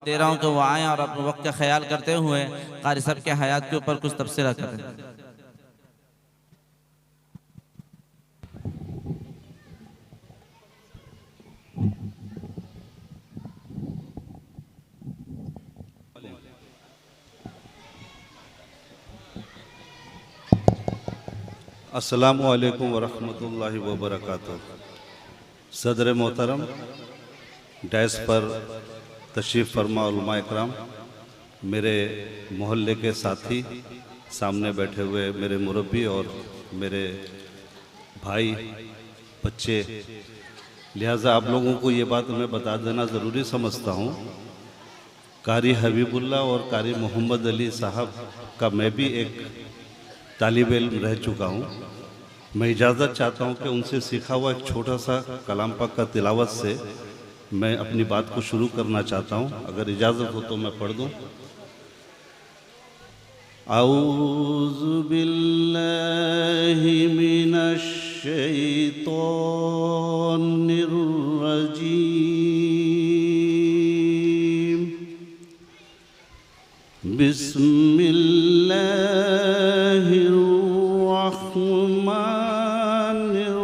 दे रहा हूँ कि वो आएँ और अपने वक्त का ख्याल करते हुए कारी साहब के हयात के ऊपर कुछ तबसरा करें। अस्सलामु अलैकुम वरहमतुल्लाहि वबरकातुहू। सदर मोहतरम, डैश पर तशरीफ़ फरमा उलमा इकराम, मेरे मोहल्ले के साथी, सामने बैठे हुए मेरे मुरब्बी और मेरे भाई बच्चे, लिहाजा आप लोगों को ये बात मैं बता देना ज़रूरी समझता हूँ। कारी हबीबुल्लाह और कारी मोहम्मद अली साहब का मैं भी एक तालिब इल्म रह चुका हूँ। मैं इजाज़त चाहता हूँ कि उनसे सीखा हुआ एक छोटा सा कलाम पाक का तिलावत से मैं अपनी बात को शुरू करना चाहता हूँ। अगर इजाज़त हो तो मैं पढ़ दूँ। औज़ु बिल्लाहि मिनश शैतानिर रजीम। बिस्मिल्लाहिर रहमानिर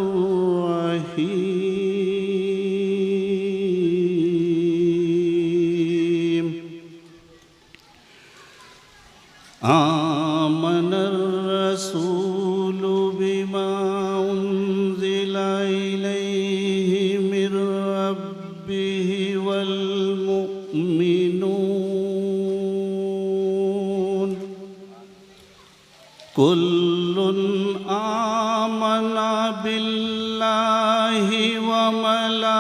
रहीम। आमनर रसूलु बिमा उन्ज़िला इलैहि मिर रब्बिहि वल मुअ्मिनून कुल्लुन आमना बिल्लाहि व मलाइकतिहि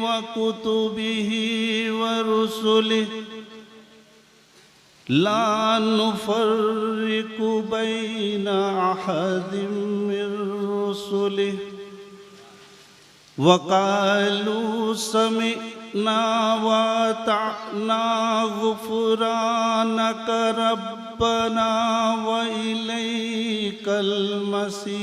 व कुतुबिहि व रुसुलिहि ला नुफ़र्रिक़ु बैन अहदिम मिर रुसुलिहि व क़ालू समिअना व अतअना ग़ुफ़रानक रब्बना व इलैकल मसीर।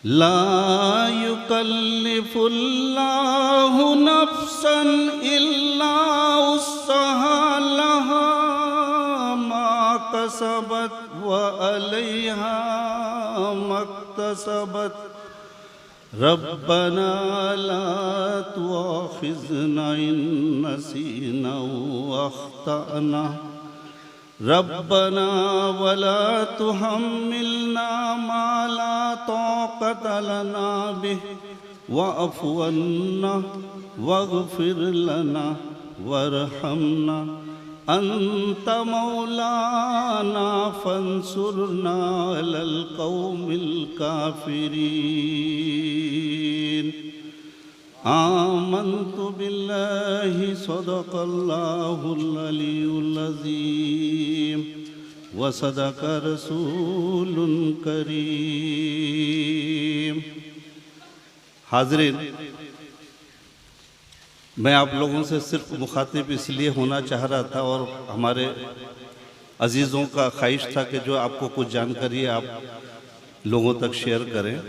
ला युकल्लिफ़ुल्लाहु नफ़्सन इल्ला वुस्अहा लहा मा कसबत व अलैहा मक्तसबत। रब्बना ला तुआख़िज़ना इन नसीना व अख़्तअना रब्बना वला तुहम्मिलना मा ला ताक़त लना बिहि वअफ़ु अन्ना वग़फ़िर लना वरहमना अंत मौलाना फंसुरना अलल क़ौमिल काफ़िरीन। आमन्तु बिल्लाहि सदक़ल्लाहुल अलियुल अज़ीम व सदक़ रसूलुल करीम। हाज़रीन, मैं आप लोगों से सिर्फ मुखातिब इसलिए होना चाह रहा था और हमारे अजीज़ों का ख्वाहिश था कि जो आपको कुछ जानकारी आप लोगों तक शेयर करें।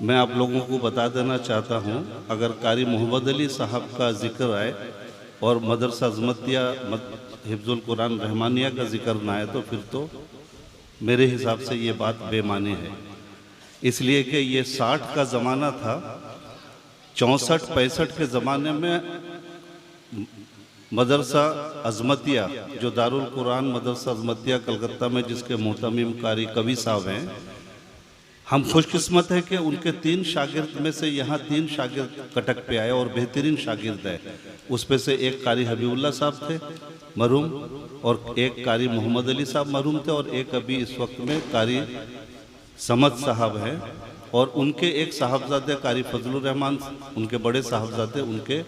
मैं आप लोगों को बता देना चाहता हूँ, अगर कारी मोहम्मद अली साहब का ज़िक्र आए और मदरसा अज़मतिया हिफ्ज़ुल कुरान रहमानिया का ज़िक्र ना आए तो फिर तो मेरे हिसाब से ये बात बेमानी है। इसलिए कि ये 60 का ज़माना था, 64-65 के ज़माने में मदरसा अज़मतिया, जो दारुल कुरान मदरसा अज़मतिया कलकत्ता में जिसके मोहतमिम कारी कवि साहब हैं, हम खुशकिस्मत है कि उनके 3 शागिर्द में से यहाँ 3 शागिर्द कटक पे आए और बेहतरीन शागिर्द है। उसमें से एक कारी हबीबुल्लाह साहब थे मरहूम, और एक कारी मोहम्मद अली साहब मरहूम थे, और एक अभी इस वक्त में कारी समद साहब हैं। और उनके एक साहबजादे कारी फजलुर रहमान, उनके बड़े साहबजादे, उनके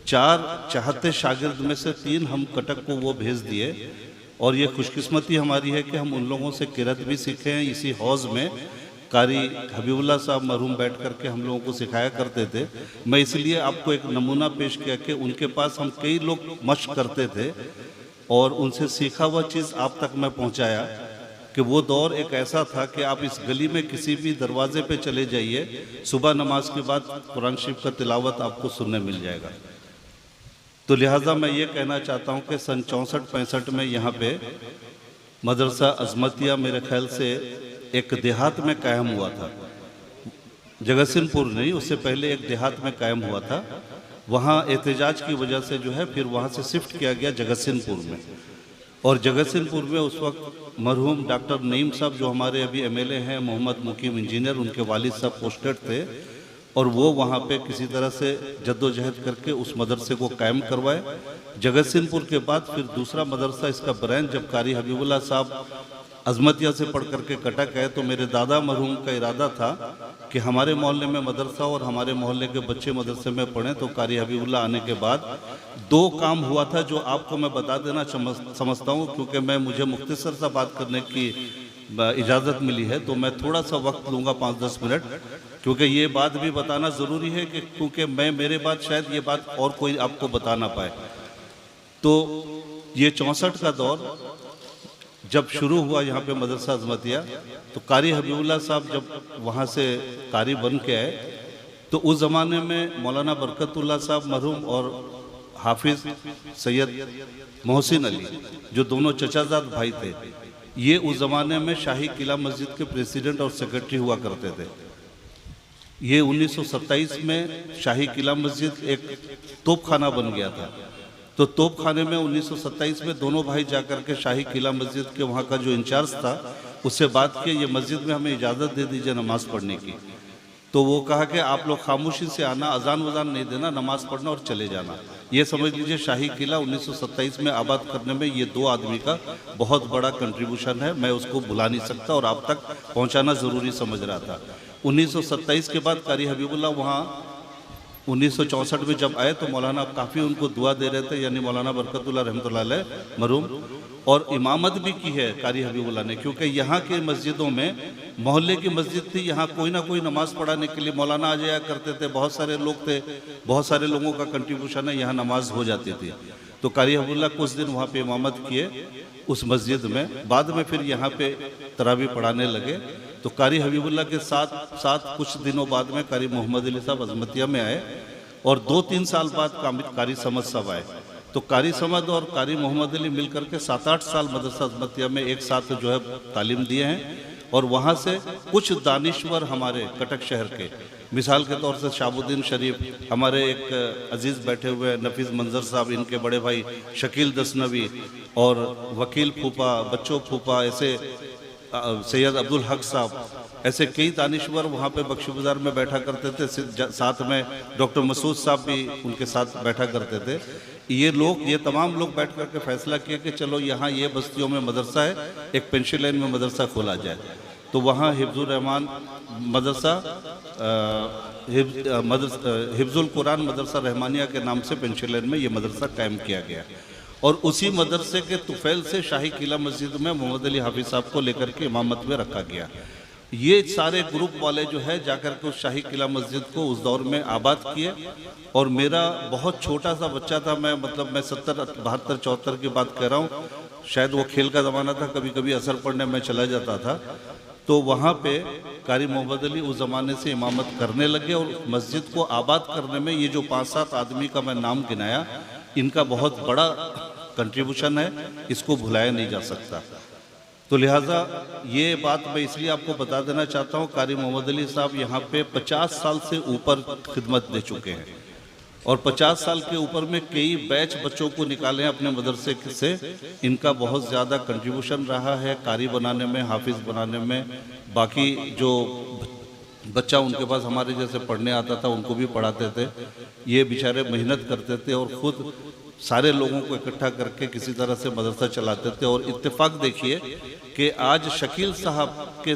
4 चाहते शागिर्द में से 3 हम कटक को वो भेज दिए। और ये खुशकिस्मती हमारी है कि हम उन लोगों से किरत भी सीखे हैं। इसी हौज़ में कारी हबीबुल्लाह साहब मरहूम बैठ कर के हम लोगों को सिखाया करते थे। मैं इसलिए आपको एक नमूना पेश किया कि उनके पास हम कई लोग मश्क करते थे और उनसे सीखा हुआ चीज़ आप तक मैं पहुंचाया। कि वो दौर एक ऐसा था कि आप इस गली में किसी भी दरवाजे पे चले जाइए, सुबह नमाज के बाद कुरान शरीफ का तिलावत आपको सुनने मिल जाएगा। तो लिहाजा मैं ये कहना चाहता हूँ कि सन 64-65 में यहाँ पे मदरसा अजमतिया मेरे ख्याल से एक देहात में कायम हुआ था, जगतसिंहपुर नहीं, उससे पहले एक देहात में कायम हुआ था। वहाँ एहतजाज की वजह से जो है फिर वहाँ से शिफ्ट किया गया जगतसिंहपुर में। और जगतसिंहपुर में उस वक्त मरहूम डॉक्टर नईम साहब जो हमारे अभी एमएलए हैं, मोहम्मद मुकीम इंजीनियर, उनके वालिद साहब पोस्टेड थे और वो वहाँ पे किसी तरह से जद्दोजहद करके उस मदरसे को कायम करवाए। जगतसिंहपुर के बाद फिर दूसरा मदरसा, इसका ब्रांच जब कारी हबीबुल्लाह साहब अजमतिया से पढ़ करके कटक है, तो मेरे दादा मरहूम का इरादा था कि हमारे मोहल्ले में मदरसा और हमारे मोहल्ले के बच्चे मदरसे में पढ़ें। तो कारी हबीबुल्लाह आने के बाद दो काम हुआ था जो आपको मैं बता देना समझता हूँ, क्योंकि मुझे मुख्तसर सा बात करने की इजाज़त मिली है, तो मैं थोड़ा सा वक्त लूँगा 5-10 मिनट, क्योंकि ये बात भी बताना ज़रूरी है कि क्योंकि मेरे बाद शायद ये बात और कोई आपको बता ना पाए। तो ये 64 का दौर जब शुरू हुआ यहाँ पे मदरसा अजमतिया, तो कारी हबीबुल्लाह साहब जब वहाँ से कारी बन के आए, तो उस ज़माने में मौलाना बरकतुल्लाह साहब मरहूम और हाफिज़ सैयद मोहसिन अली, जो दोनों चचाजाद भाई थे, ये उस ज़माने में शाही किला मस्जिद के प्रेसिडेंट और सेक्रेटरी हुआ करते थे। ये 1927 में शाही किला मस्जिद एक तोपखाना बन गया था। तो तोपखाने में 1927 में दोनों भाई जाकर के शाही किला मस्जिद के वहाँ का जो इंचार्ज था उससे बात की, ये मस्जिद में हमें इजाज़त दे दीजिए नमाज़ पढ़ने की। तो वो कहा कि आप लोग खामोशी से आना, अजान वजान नहीं देना, नमाज़ पढ़ना और चले जाना। ये समझ लीजिए शाही किला 1927 में आबाद करने में ये दो आदमी का बहुत बड़ा कंट्रीब्यूशन है। मैं उसको भुला नहीं सकता और आप तक पहुँचाना ज़रूरी समझ रहा था। 1927 के बाद कारी हबीबुल्लाह वहाँ 1964 में जब आए तो मौलाना काफ़ी उनको दुआ दे रहे थे, यानी मौलाना बरकतुल्लाह रहमतुल्लाह अलैह मरहूम, और इमामत भी की है कारी हबीबुल्लाह ने, क्योंकि यहाँ के मस्जिदों में मोहल्ले की मस्जिद थी, यहाँ कोई ना कोई नमाज़ पढ़ाने के लिए मौलाना आ जाया करते थे। बहुत सारे लोग थे, बहुत सारे लोगों का कंट्रीब्यूशन है, यहाँ नमाज हो जाती थी। तो कारी हबीबुल्लाह कुछ दिन वहाँ पे इमामत किए उस मस्जिद में, बाद में फिर यहाँ पे तरावी पढ़ाने लगे। तो कारी हबीबुल्लाह के साथ कुछ दिनों बाद में कारी मोहम्मद अली साहब अजमतिया में आए और 2-3 साल बाद कारी समद साहब आए। तो कारी समद और कारी मोहम्मद अली मिलकर के 7-8 साल मदरसा अजमतिया में एक साथ जो है तालीम दिए हैं। और वहाँ से कुछ दानिश्वर हमारे कटक शहर के, मिसाल के तौर से शाहबुद्दीन शरीफ, हमारे एक अजीज़ बैठे हुए नफीस मंजर साहब, इनके बड़े भाई शकील दसनवी और वकील फूफा, बच्चों फूफा, ऐसे सैयद अब्दुल हक साहब, ऐसे कई दानिश्वर वहाँ पे बख्शी बाजार में बैठा करते थे। साथ में डॉक्टर मसूद साहब भी उनके साथ बैठा करते थे। ये तमाम लोग बैठ करके फैसला किया कि चलो यहाँ ये बस्तियों में मदरसा है, एक पेंशन लाइन में मदरसा खोला जाए। तो वहाँ हिफ्जुल रहमान मदरसा, हिफ्जुल कुरान मदरसा रहमानिया के नाम से पेंशन लाइन में ये मदरसा कायम किया गया। और उसी मदरसे के तुफैल से शाही किला मस्जिद में मोहम्मद अली हाफिज साहब को लेकर के इमामत में रखा गया। ये सारे ग्रुप वाले जो है जाकर के उस शाही किला मस्जिद को उस दौर में आबाद किए। और मेरा बहुत छोटा सा बच्चा था, मैं 70, 72, 74 की बात कर रहा हूँ, शायद वो खेल का ज़माना था, कभी कभी असर पड़ने में चला जाता था। तो वहाँ पे कारी मोहम्मद अली उस ज़माने से इमामत करने लगे और मस्जिद को आबाद करने में ये जो 5-7 आदमी का मैं नाम गिनाया, इनका बहुत बड़ा कंट्रीब्यूशन है, इसको भुलाया नहीं जा सकता। तो लिहाजा ये बात मैं इसलिए आपको बता देना चाहता हूँ, कारी मोहम्मद अली साहब यहाँ पे 50 साल से ऊपर खिदमत दे चुके हैं और 50 साल के ऊपर में कई बैच बच्चों को निकाले हैं अपने मदरसे से। इनका बहुत ज़्यादा कंट्रीब्यूशन रहा है कारी बनाने में, हाफिज़ बनाने में। बाकी जो बच्चा उनके पास हमारे जैसे पढ़ने आता था उनको भी पढ़ाते थे। ये बेचारे मेहनत करते थे और ख़ुद सारे लोगों को इकट्ठा करके किसी तरह से मदरसा चलाते थे। और इत्तेफाक देखिए कि आज शकील साहब के,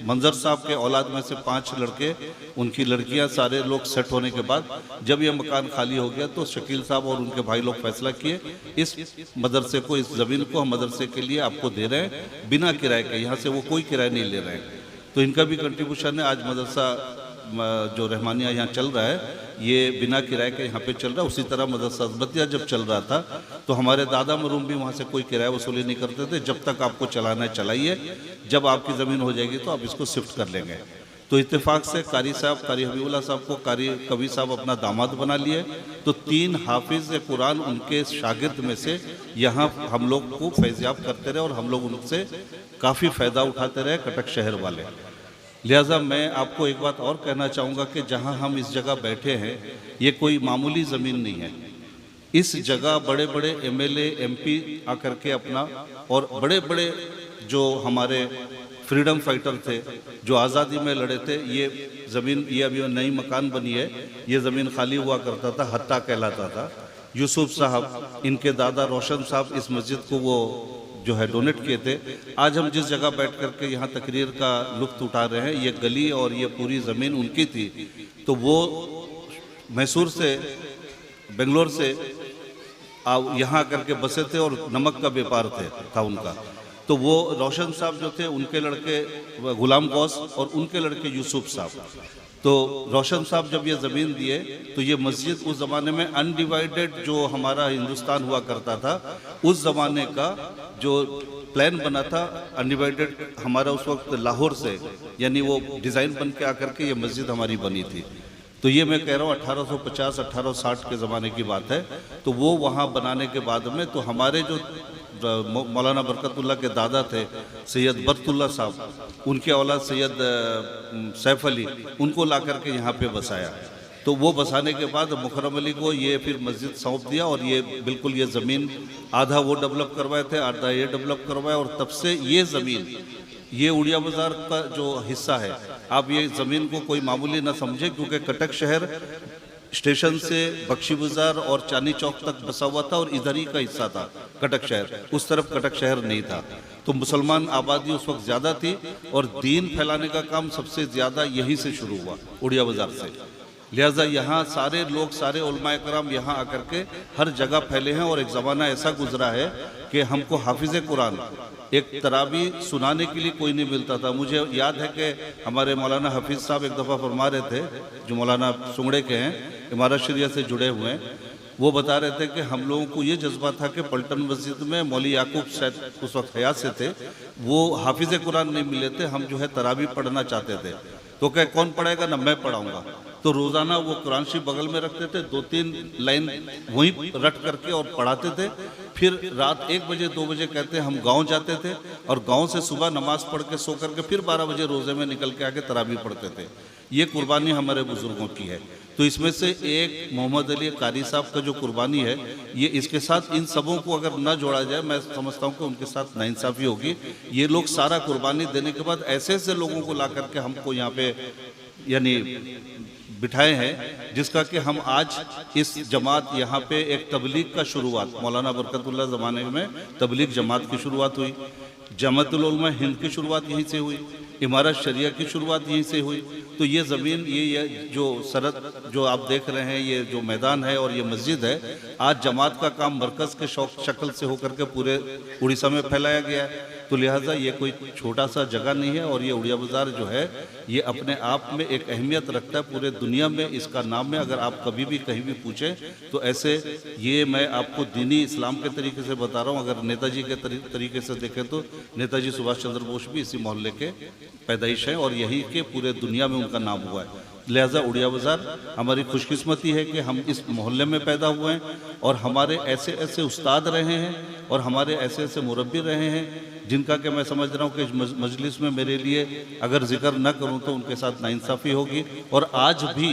मंजर साहब के औलाद में से 5 लड़के, उनकी लड़कियां, सारे लोग सेट होने के बाद जब ये मकान खाली हो गया तो शकील साहब और उनके भाई लोग फैसला किए इस मदरसे को, इस ज़मीन को हम मदरसे के लिए आपको दे रहे हैं बिना किराए के, यहाँ से वो कोई किराया नहीं ले रहे हैं। तो इनका भी कंट्रीब्यूशन है। आज मदरसा जो रहमानिया यहाँ चल रहा है ये बिना किराए के यहाँ पे चल रहा है। उसी तरह मदरसा अज़मतिया जब चल रहा था तो हमारे दादा मरूम भी वहाँ से कोई किराया वसूली नहीं करते थे। जब तक आपको चलाना है चलाइए, जब आपकी ज़मीन हो जाएगी तो आप इसको शिफ्ट कर लेंगे। तो इत्तेफाक से कारी साहब, कारी हबीबुल्लाह साहब को कारी कवि साहब अपना दामाद बना लिए। तो 3 हाफिज कुरान उनके शागिर्द में से यहाँ हम लोग को फैज़याब करते रहे और हम लोग उनसे काफ़ी फ़ायदा उठाते रहे कटक शहर वाले। लिहाजा मैं आपको एक बात और कहना चाहूँगा कि जहाँ हम इस जगह बैठे हैं ये कोई मामूली ज़मीन नहीं है। इस जगह बड़े बड़े MLA MP आकर के अपना, और बड़े बड़े जो हमारे फ्रीडम फाइटर थे जो आज़ादी में लड़े थे, ये ज़मीन, ये अभी नई मकान बनी है, ये ज़मीन खाली हुआ करता था, हत्ता कहलाता था। यूसुफ साहब, इनके दादा रोशन साहब इस मस्जिद को वो जो है डोनेट किए थे। आज हम जिस जगह बैठ कर के यहाँ तकरीर का लुत्फ़ उठा रहे हैं, ये गली और ये पूरी ज़मीन उनकी थी। तो वो मैसूर से, बेंगलोर से यहाँ आकर के बसे थे और नमक का व्यापार था उनका। तो वो रोशन साहब जो थे उनके लड़के गुलाम गौस और उनके लड़के यूसुफ साहब। तो रोशन साहब जब ये ज़मीन दिए तो ये मस्जिद उस ज़माने में अनडिवाइडेड जो हमारा हिंदुस्तान हुआ करता था, उस ज़माने का जो प्लान बना था अनडिवाइडेड हमारा उस वक्त लाहौर से, यानी वो डिज़ाइन बन के आकर के ये मस्जिद हमारी बनी थी। तो ये मैं कह रहा हूँ 1850 1860 के ज़माने की बात है। तो वो वहाँ बनाने के बाद में तो हमारे जो मौलाना बरकतुल्लाह के दादा थे सैयद बरतुल्लाह साहब, उनके औलाद सैयद सैफ अली, उनको ला करके यहाँ पे बसाया। तो वो बसाने के बाद मुकर्रम अली को ये फिर मस्जिद सौंप दिया और ये बिल्कुल ये ज़मीन आधा वो डेवलप करवाए थे, आधा ये डेवलप करवाया। और तब से ये ज़मीन, ये उड़िया बाज़ार का जो हिस्सा है, आप ये ज़मीन को कोई मामूली ना समझे, क्योंकि कटक शहर स्टेशन से बख्शी बाजार और चांदनी चौक तक बसा हुआ था और इधर ही का हिस्सा था कटक शहर, उस तरफ कटक शहर नहीं था। तो मुसलमान आबादी उस वक्त ज़्यादा थी और दीन फैलाने का काम सबसे ज़्यादा यहीं से शुरू हुआ, उड़िया बाज़ार से। लिहाजा यहाँ सारे लोग, सारे उलमाए कराम यहाँ आकर के हर जगह फैले हैं। और एक ज़माना ऐसा गुजरा है कि हमको हाफिज़ कुरान एक तरावी सुनाने के लिए कोई नहीं मिलता था। मुझे याद है कि हमारे मौलाना हफीज़ साहब एक दफ़ा फरमा रहे थे, जो मौलाना सुंगड़े के हैं, इमारत शरिया से जुड़े हुए हैं, वो बता रहे थे कि हम लोगों को ये जज्बा था कि पलटन मस्जिद में मौली याकूब शायद उस वक्त हयात से थे, वो हाफिज़ कुरान नहीं मिले थे, हम जो है तरावी पढ़ना चाहते थे। तो क्या कौन पढ़ेगा, ना मैं पढ़ाऊँगा। तो रोज़ाना वो कुरान शरीफ बगल में रखते थे, 2-3 लाइन वहीं रट करके और पढ़ाते थे। फिर रात 1 बजे 2 बजे कहते हम गांव जाते थे और गांव से सुबह नमाज पढ़ के सो करके फिर 12 बजे रोज़े में निकल के आके तरावी पढ़ते थे। ये कुर्बानी हमारे बुज़ुर्गों की है। तो इसमें से एक मोहम्मद अली कारी साहब का जो कुर्बानी है, ये इसके साथ इन सबों को अगर न जोड़ा जाए, मैं समझता हूँ कि उनके साथ नाइंसाफ़ी होगी। ये लोग सारा कुर्बानी देने के बाद ऐसे ऐसे लोगों को ला करके हमको यहाँ पे यानी बिठाए हैं, जिसका कि हम आज इस जमात यहाँ पे एक तबलीग का शुरुआत, मौलाना बरकतुल्लाह ज़माने में तबलीग जमात की शुरुआत हुई, जमातुल उलमा हिंद की शुरुआत यहीं से हुई, इमारत शरिया की शुरुआत यहीं से हुई। तो ये ज़मीन, ये जो सरहद जो आप देख रहे हैं, ये जो मैदान है और ये मस्जिद है, आज जमात का काम मरकज़ के शक्ल से होकर के पूरे उड़ीसा में फैलाया गया है। तो लिहाजा ये कोई छोटा सा जगह नहीं है और ये उड़िया बाज़ार जो है ये अपने आप में एक अहमियत रखता है पूरे दुनिया में, इसका नाम है। अगर आप कभी भी कहीं भी पूछें तो ऐसे, ये मैं आपको दीनी इस्लाम के तरीके से बता रहा हूँ। अगर नेताजी के तरीके से देखें तो नेताजी सुभाष चंद्र बोस भी इसी मोहल्ले के पैदाइश हैं और यही के पूरे दुनिया में उनका नाम हुआ है। लिहाजा उड़िया बाज़ार हमारी खुशकिस्मती है कि हम इस मोहल्ले में पैदा हुए हैं और हमारे ऐसे ऐसे उस्ताद रहे हैं और हमारे ऐसे ऐसे मुरब्बी रहे हैं, जिनका कि मैं समझ रहा हूँ कि मजलिस में मेरे लिए अगर जिक्र न करूँ तो उनके साथ नाइंसाफ़ी होगी। और आज भी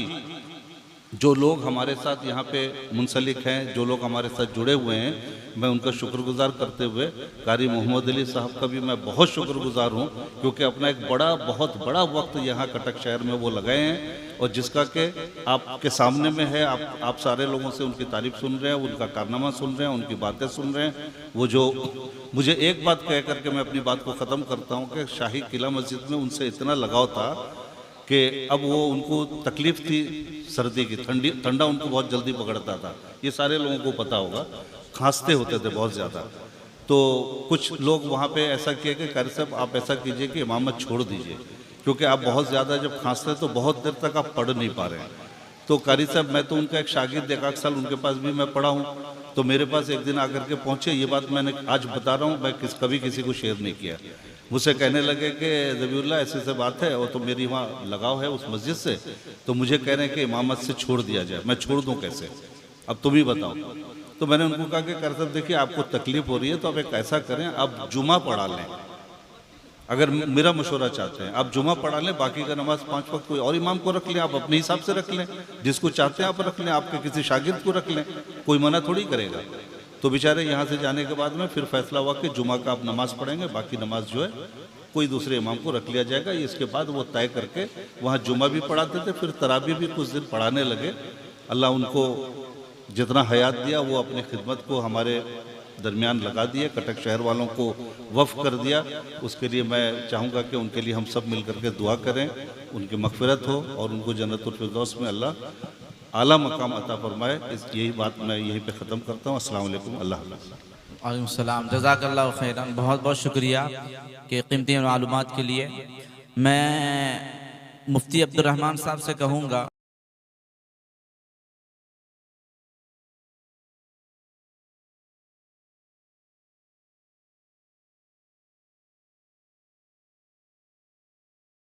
जो लोग हमारे साथ यहाँ पे मुंसलिक हैं, जो लोग हमारे साथ जुड़े हुए हैं, मैं उनका शुक्रगुजार करते हुए कारी मोहम्मद अली साहब का भी मैं बहुत शुक्रगुजार हूँ, क्योंकि अपना एक बहुत बड़ा वक्त यहाँ कटक शहर में वो लगाए हैं और जिसका कि आपके सामने में है। आप सारे लोगों से उनकी तारीफ़ सुन रहे हैं, उनका कारनामा सुन रहे हैं, उनकी बातें सुन रहे हैं। वो जो मुझे एक बात कह करके मैं अपनी बात को ख़त्म करता हूँ कि शाही किला मस्जिद में उनसे इतना लगाव था कि अब वो उनको तकलीफ़ थी सर्दी की, ठंडा उनको बहुत जल्दी पकड़ता था, ये सारे लोगों को पता होगा, खांसते होते थे बहुत ज़्यादा। तो कुछ लोग वहाँ पे ऐसा किए कि कारी साहब आप ऐसा कीजिए कि इमामत छोड़ दीजिए, क्योंकि आप बहुत ज़्यादा जब खांसते हैं तो बहुत देर तक आप पढ़ नहीं पा रहे हैं। तो कारी साहब, मैं तो उनका एक शागिर्द, 1 साल उनके पास भी मैं पढ़ा हूँ। तो मेरे पास एक दिन आकर के पहुँचे, ये बात मैंने आज बता रहा हूँ, मैं कभी किसी को शेयर नहीं किया। मुझसे कहने लगे कि ज़बीउल्लाह ऐसे से बात है, और तो मेरी वहाँ लगाव है उस मस्जिद से, तो मुझे कह रहे हैं कि इमामत से छोड़ दिया जाए। मैं छोड़ दूँ कैसे, अब तुम ही बताओ। तो मैंने उनको कहा कि कारी साहब देखिए, आपको तकलीफ हो रही है तो आप एक ऐसा करें, आप जुमा पढ़ा लें। अगर मेरा मशवरा चाहते हैं, आप जुमा पढ़ा लें, बाकी का नमाज 5 वक्त कोई और इमाम को रख लें, आप अपने हिसाब से रख लें, जिसको चाहते हैं आप रख लें, आपके किसी शागिर्द को रख लें, कोई मना थोड़ी करेगा। तो बेचारे यहाँ से जाने के बाद में फिर फैसला हुआ कि जुमा का आप नमाज पढ़ेंगे, बाकी नमाज जो है कोई दूसरे इमाम को रख लिया जाएगा। इसके बाद वो तय करके वहाँ जुमा भी पढ़ाते थे, फिर तराबी भी कुछ दिन पढ़ाने लगे। अल्लाह उनको जितना हयात दिया वो अपनी खिदमत को हमारे दरमियान लगा दिए, कटक शहर वालों को वफ़ कर दिया। उसके लिए मैं चाहूँगा कि उनके लिए हम सब मिल करके दुआ करें, उनकी मग़फ़िरत हो और उनको जन्नतुल फिरदौस में अल्लाह आला मकाम अता फरमाए। यही बात मैं यहीं पे ख़त्म करता हूँ। अस्सलाम वालेकुम, अल्लाह हाफ़िज़। वालेकुम सलाम, जज़ाकल्लाहु खैरन, बहुत बहुत शुक्रिया कि कीमती मालूमात के लिए। मैं मुफ्ती अब्दुल रहमान साहब से कहूँगा